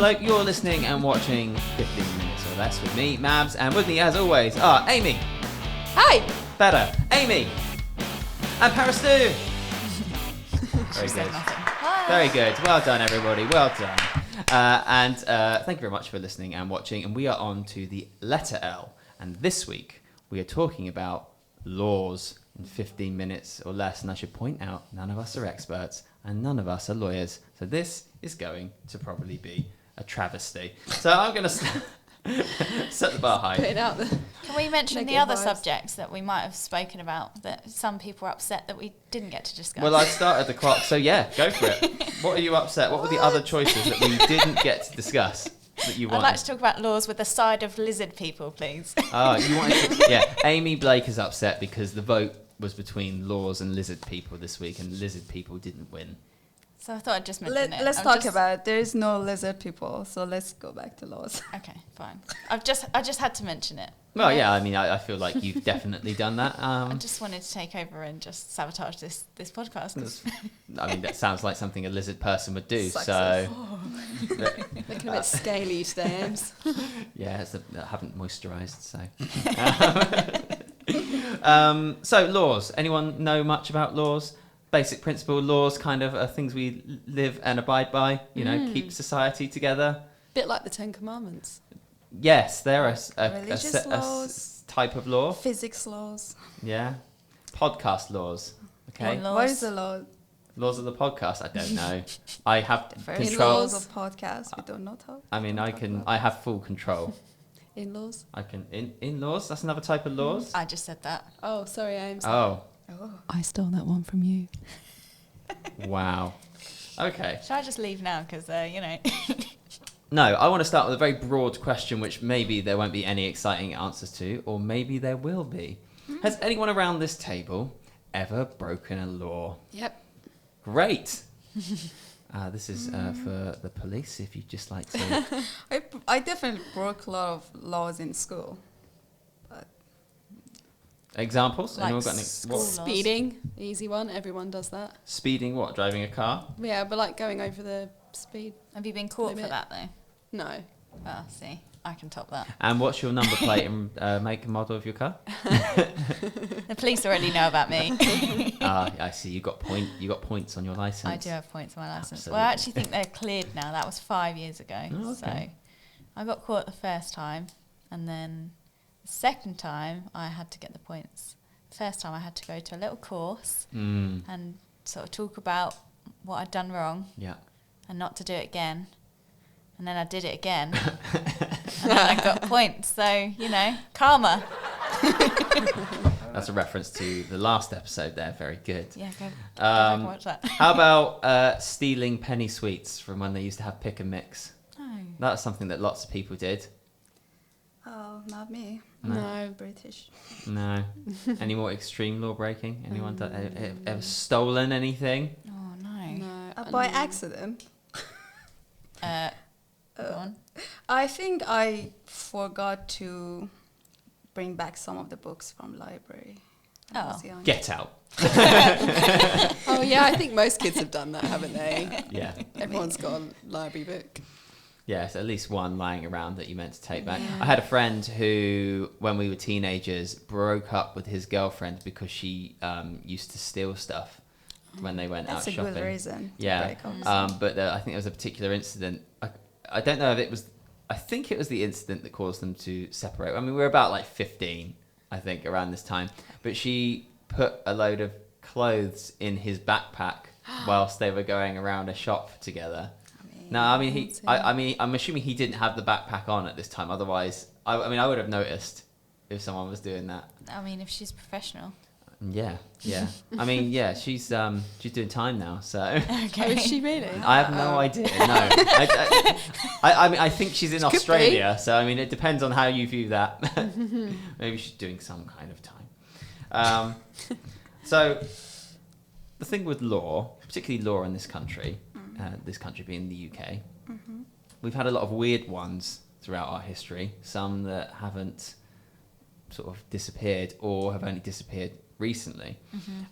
Hello, you're listening and watching 15 Minutes or Less with me, Mabs, and with me as always are Amy. Hi! Better. Amy. And Paris Stu. Very good. Very good. Well done, everybody. Well done. And thank you very much for listening and watching. And we are on to the letter L. And this week, we are talking about laws in 15 minutes or less. And I should point out, none of us are experts and none of us are lawyers. So this is going to probably be a travesty. So I'm going to set the bar high. Put it out there. Can we mention the Negative other vibes. subjects that we might have spoken about that some people are upset that we didn't get to discuss? Well, I started the clock, so yeah, go for it. What are you upset? What were the other choices that we didn't get to discuss that you I'd wanted? like to talk about laws with a side of lizard people, please. Oh, you wanted to, yeah. Amy Blake is upset because the vote was between laws and lizard people this week, and lizard people didn't win. So I thought I'd just mention it. Let's I'm talk just- about it. There is no lizard people, so let's go back to laws. Okay, fine. I just had to mention it. Well, yeah, I mean, I feel like you've definitely done that. I just wanted to take over and just sabotage this podcast. 'Cause I mean, that sounds like something a lizard person would do. Success. So, Looking a bit scaly today, Ems. yeah, I haven't moisturised. So laws. Anyone know much about laws? Basic principle laws, kind of are things we live and abide by. You know, keep society together. Bit like the Ten Commandments. Yes, they're Religious laws. Type of law. Physics laws. Yeah. Podcast laws. Okay. Laws. What is the law? Laws of the podcast. I don't know. I have First control. laws of podcast. We don't know how. I mean, I have full control. In-laws. I can in laws. That's another type of laws. I just said that. Oh, sorry, Ems. Oh, I stole that one from you. wow. Okay. Should I just leave now? Because, you know. No, I want to start with a very broad question, which maybe there won't be any exciting answers to, or maybe there will be. Has anyone around this table ever broken a law? Yep. Great. This is for the police, if you'd just like to. I definitely broke a lot of laws in school. Examples? Like Anyone got any? school What? laws. Speeding. Easy one. Everyone does that. Speeding what? Driving a car? Yeah, but like going over the speed. Have you been caught for Limit. that, though? No. Well, see, I can top that. And what's your number plate and make and model of your car? The police already know about me. I see. You got points on your license. I do have points on my license. Absolutely. Well, I actually think they're cleared now. That was 5 years ago. Oh, okay. So I got caught the first time, and then the second time I had to get the points. The first time I had to go to a little course and sort of talk about what I'd done wrong Yeah. and not to do it again. And then I did it again, and then I got points. So, you know, karma. That's a reference to the last episode there. Very good. Yeah, go back and watch that. How about stealing penny sweets from when they used to have pick and mix? Oh. That's something that lots of people did. Oh, not me. No. I'm British. No. Any more extreme law breaking? Anyone ever stolen anything? Oh, no. No. By accident. Go on. I think I forgot to bring back some of the books from library. when I was Oh. young. Get out. Oh, yeah, I think most kids have done that, haven't they? Yeah. Everyone's got a library book. Yes, at least one lying around that you meant to take back. I had a friend who, when we were teenagers, broke up with his girlfriend because she used to steal stuff when they went That's out a shopping. good reason. to Yeah, break up. but I think there was a particular incident. I don't know if it was. I think it was the incident that caused them to separate. I mean, we were about like 15, I think, around this time. But she put a load of clothes in his backpack whilst they were going around a shop together. No, I mean I'm assuming he didn't have the backpack on at this time. Otherwise, I would have noticed if someone was doing that. I mean, if she's professional. Yeah. I mean, yeah, she's doing time now, so. Oh, is she really? I have no idea. No, I mean, I think she's in Australia, so I mean, it depends on how you view that. Maybe she's doing some kind of time. So, the thing with law, particularly law in this country being the UK, we've had a lot of weird ones throughout our history. Some that haven't sort of disappeared or have only disappeared recently.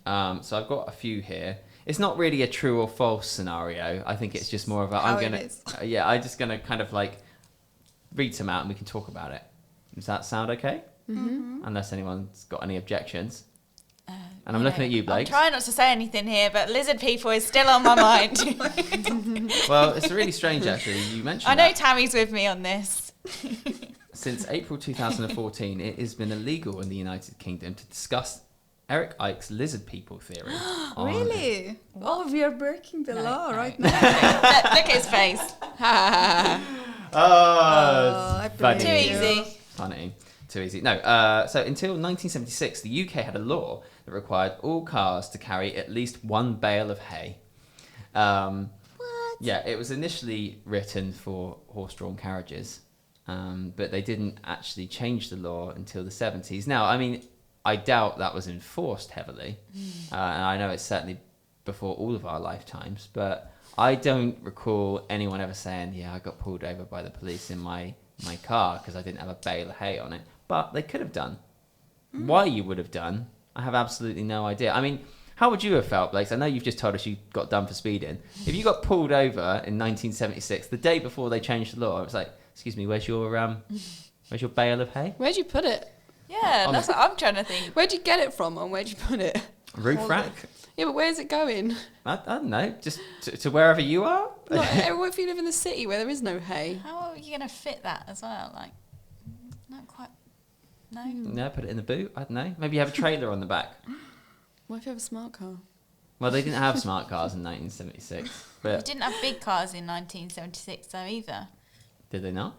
So I've got a few here. it's not really a true or false scenario. I think it's just more of a, How I'm it gonna, is. I'm just gonna kind of like read some out and we can talk about it. Does that sound okay? Mm-hmm. Unless anyone's got any objections. And I'm You looking know, at you, Blake. I'm trying not to say anything here, but lizard people is still on my mind. Well, it's really strange actually. You mentioned I know that. Tammy's with me on this. Since April 2014, it has been illegal in the United Kingdom to discuss Eric Icke's lizard people theory. on- Really? Oh, we are breaking the law no. right now. Look at his face. Oh, I funny. Too believe you. easy. Funny. Too easy. No, so until 1976, the UK had a law that required all cars to carry at least one bale of hay. What? Yeah, it was initially written for horse-drawn carriages, but they didn't actually change the law until the 70s. Now, I mean, I doubt that was enforced heavily, and I know it's certainly before all of our lifetimes, but I don't recall anyone ever saying, yeah, I got pulled over by the police in my car because I didn't have a bale of hay on it. But they could have done. Why you would have done, I have absolutely no idea. I mean, how would you have felt, Blake? I know you've just told us you got done for speeding. If you got pulled over in 1976, the day before they changed the law, I was like, excuse me, where's your bale of hay? Where'd you put it? Yeah, On that's what I'm trying to think. Where'd you get it from and where'd you put it? Roof Hold rack? Yeah, but where's it going? I don't know, just to wherever you are. Not, what if you live in the city where there is no hay? How are you going to fit that as well? Like, not quite. No. No, put it in the boot. I don't know. Maybe you have a trailer on the back. What if you have a smart car? Well, they didn't have smart cars in 1976, You but didn't have big cars in 1976 though either. did they not?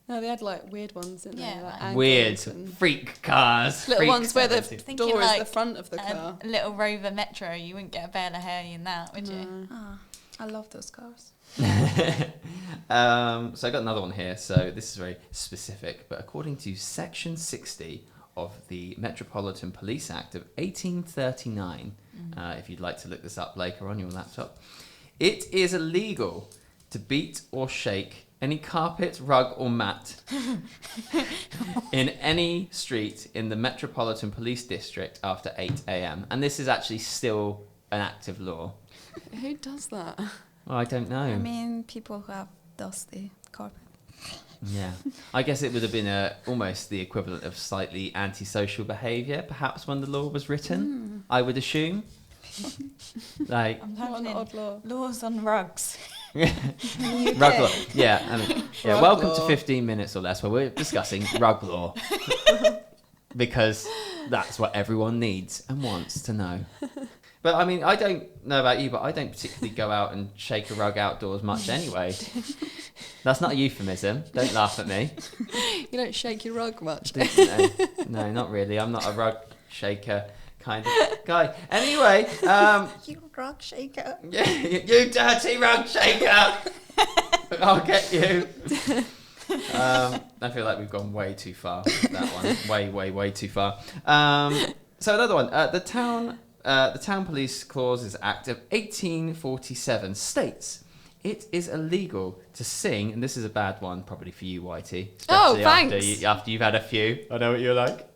No, they had like weird ones, didn't Yeah, they? Like like- Weird angles and freak cars. little freak ones where the 70s. Thinking door is like, the front of the car. A little Rover Metro, you wouldn't get a bale of hay in that, would you? No. Ah, I love those cars. So I got another one here. So this is very specific, but according to Section 60 of the Metropolitan Police Act of 1839, if you'd like to look this up later on your laptop, it is illegal to beat or shake any carpet, rug, or mat in any street in the Metropolitan Police District after 8 a.m. And this is actually still an active law. Who does that? Well, I don't know. I mean, people who have dusty carpet. Yeah, I guess it would have been almost the equivalent of slightly antisocial behaviour, perhaps when the law was written. I would assume. Like I'm What an hoping odd law. laws on rugs. rug law. Yeah, I mean, yeah. Rug Welcome law. to 15 minutes or less, where we're discussing rug law because that's what everyone needs and wants to know. But I mean, I don't know about you, but I don't particularly go out and shake a rug outdoors much anyway. That's not a euphemism. Don't laugh at me. You don't shake your rug much. No, not really. I'm not a rug shaker kind of guy. Anyway, You rug shaker. you dirty rug shaker. I'll get you. I feel like we've gone way too far with that one. Way too far. So another one. The Town Police Clauses Act of 1847 states it is illegal to sing, and this is a bad one probably for you, Whitey. Oh, especially thanks. After you've had a few. I know what you're like.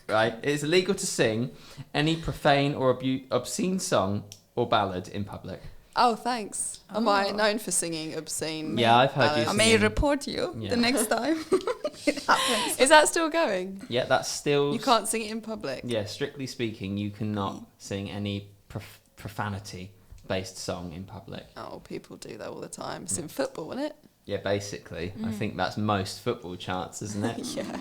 Right, it's illegal to sing any profane or obscene song or ballad in public. Oh, thanks. Am I Oh. known for singing obscene? Yeah, I've heard you I ballads? may singing. report you Yeah. the next time it happens. Is that still going? Yeah, that's still. You can't sing it in public. Yeah, strictly speaking, you cannot sing any profanity-based song in public. Oh, people do that all the time. It's in football, isn't it? Yeah, basically, I think that's most football charts, isn't it? Yeah.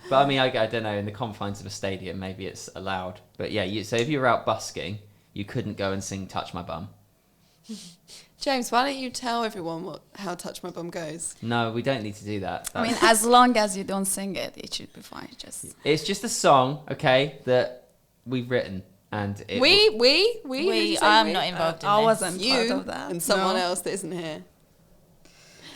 But I mean, I don't know. In the confines of a stadium, maybe it's allowed. But yeah, so if you were out busking, you couldn't go and sing "Touch My Bum." James, why don't you tell everyone how Touch My Bum goes? No, we don't need to do that. I mean, as long as you don't sing it, it should be fine. Just It's just a song, okay, that we've written, and it We? Who did you say I'm we? not involved in I this. wasn't part You of that. and someone No. else that isn't here.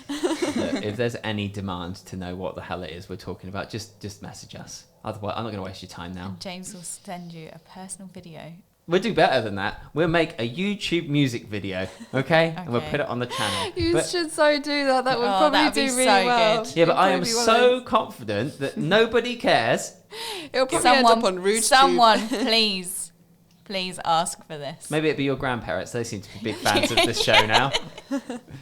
Look, if there's any demand to know what the hell it is we're talking about, just message us. Otherwise, I'm not going to waste your time now. And James will send you a personal video. We'll do better than that. We'll make a YouTube music video, okay? And we'll Okay. put it on the channel. You But- should so do that. That would Oh, probably that'd do be really so well. good. yeah, but It'd I am probably be one of so those- confident that nobody cares. It'll probably end up on Rude Someone, please. Please ask for this. Maybe it'd be your grandparents. They seem to be big fans of this show now.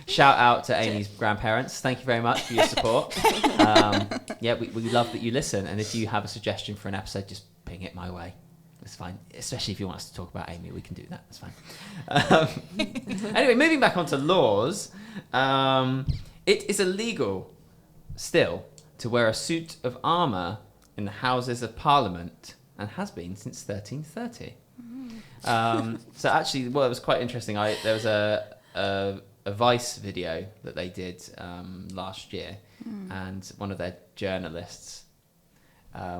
Shout out to Amy's grandparents. Thank you very much for your support. We love that you listen. And if you have a suggestion for an episode, just ping it my way. It's fine. Especially if you want us to talk about Amy, we can do that. That's fine. Anyway, moving back onto laws. It is illegal still to wear a suit of armour in the Houses of Parliament, and has been since 1330. So actually, it was quite interesting. There was a Vice video that they did last year, and one of their journalists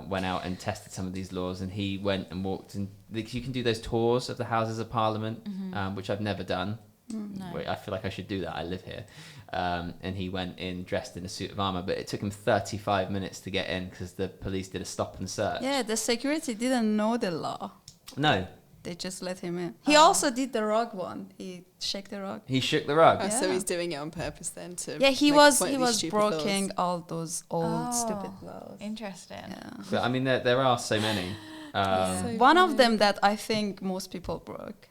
went out and tested some of these laws, and he went and walked, and you can do those tours of the Houses of Parliament, which I've never done. No. I feel like I should do that. I live here. And he went in dressed in a suit of armour, but it took him 35 minutes to get in because the police did a stop and search. Yeah, the security didn't know the law. No. They just let him in. He also did the rug one. He shook the rug. He shook the rug. Oh, so Yeah. he's doing it on purpose then to Yeah, he make was a point he of these was stupid breaking laws. all those old stupid Oh, laws. Interesting. Yeah. But I mean, there are so many. So One of weird. them that I think most people broke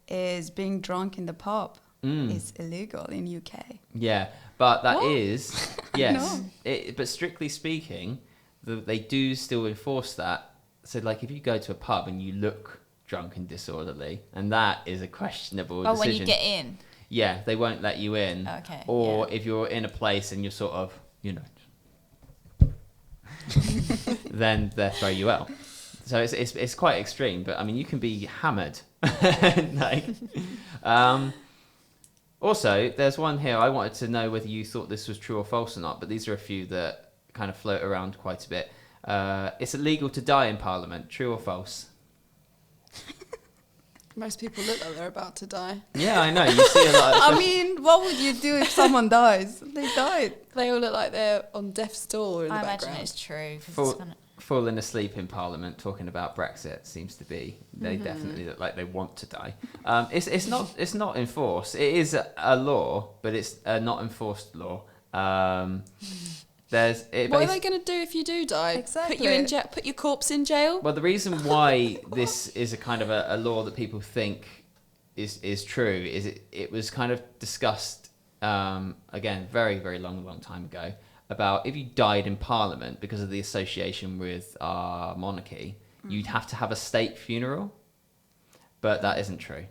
is being drunk in the pub. Is illegal in UK. Yeah, but that What? is yes. know. But strictly speaking, they do still enforce that. So, like, if you go to a pub and you look drunk and disorderly, and that is a questionable Oh, decision. when you get in. Yeah, they won't let you in. Okay, Or yeah. if you're in a place and you're sort of, then they'll throw you out. So it's quite extreme. But I mean, you can be hammered. Like, also, there's one here. I wanted to know whether you thought this was true or false or not. But these are a few that kind of float around quite a bit. It's illegal to die in Parliament. True or false? Most people look like they're about to die. Yeah, I know. You see a lot of I mean, what would you do if someone dies? They died. They all look like they're on death's door in the I imagine background. it's true. 'Cause Fall- it's gonna, falling asleep in Parliament talking about Brexit seems to be they definitely look like they want to die. It's not enforced. It is a law, but it's a not enforced law. What are they going to do if you do die? Exactly. Put you in jail? Put your corpse in jail? Well, the reason why this is a kind of a law that people think is true is it was kind of discussed again very, very long time ago about if you died in Parliament because of the association with our monarchy, you'd have to have a state funeral, but that isn't true.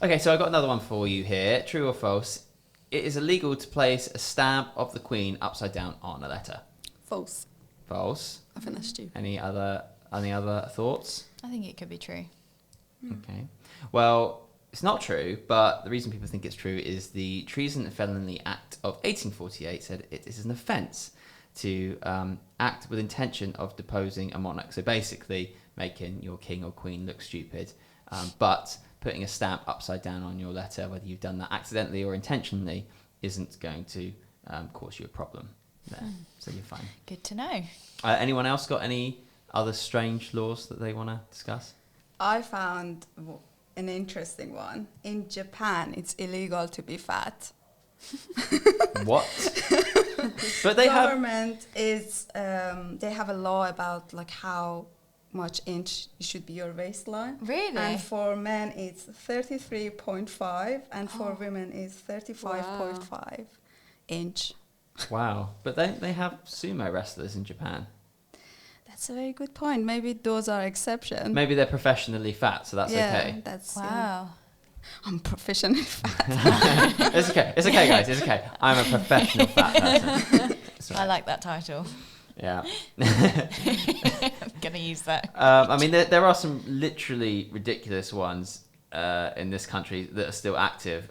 Okay, so I've got another one for you here. True or false? It is illegal to place a stamp of the Queen upside down on a letter. False. False. I think that's stupid. Any other thoughts? I think it could be true. Okay. Well, it's not true, but the reason people think it's true is the Treason and Felony Act of 1848 said it is an offence to act with intention of deposing a monarch. So basically making your king or queen look stupid, but putting a stamp upside down on your letter, whether you've done that accidentally or intentionally, isn't going to cause you a problem there. So you're fine. Good to know. Anyone else got any other strange laws that they want to discuss? I found an interesting one. In Japan, it's illegal to be fat. What? But they have... Government is they have a law about like how much inch should be your waistline. Really? And for men it's 33.5 and for women it's 35.5 inch. Wow. But they have sumo wrestlers in Japan. That's a very good point. Maybe those are exceptions. Maybe they're professionally fat, so that's okay. That's Wow. I'm professionally fat. It's okay. It's okay, guys. It's okay. I'm a professional fat person. It's all I right. like that title. Yeah. I'm gonna use that. I mean, there are some literally ridiculous ones in this country that are still active.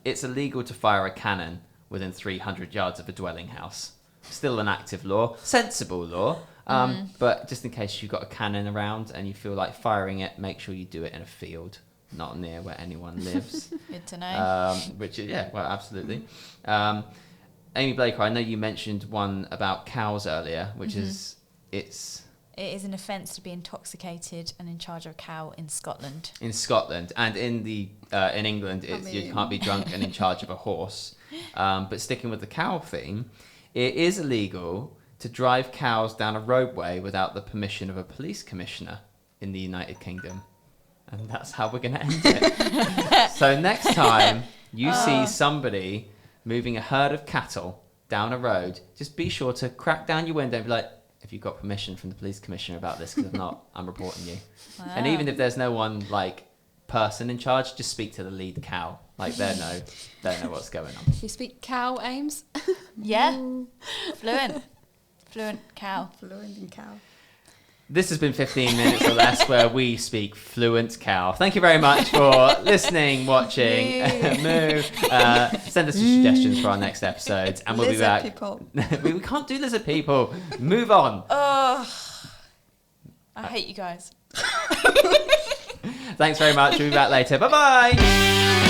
It's illegal to fire a cannon within 300 yards of a dwelling house. Still an active law. Sensible law. But just in case you've got a cannon around and you feel like firing it, make sure you do it in a field, not near where anyone lives. Good to know. Which is, yeah, well, absolutely. Amy Blaker, I know you mentioned one about cows earlier, which is, It is an offence to be intoxicated and in charge of a cow in Scotland. in Scotland, and in England, you can't be drunk and in charge of a horse. But sticking with the cow theme, it is illegal to drive cows down a roadway without the permission of a police commissioner in the United Kingdom. And that's how we're going to end it. So next time you see somebody moving a herd of cattle down a road, just be sure to crack down your window and be like, have you got permission from the police commissioner about this? Because if not, I'm reporting you. Wow. And even if there's no one like person in charge, just speak to the lead cow. Like they know what's going on. You speak cow, Ames? Yeah. Fluent cow. Fluent in cow. This has been 15 minutes or less where we speak fluent cow. Thank you very much for listening, watching. Moo. Send us your suggestions for our next episodes, and we'll Lizard be back. people. We can't do lizard people. Move on. I hate you guys. Thanks very much. We'll be back later. Bye bye.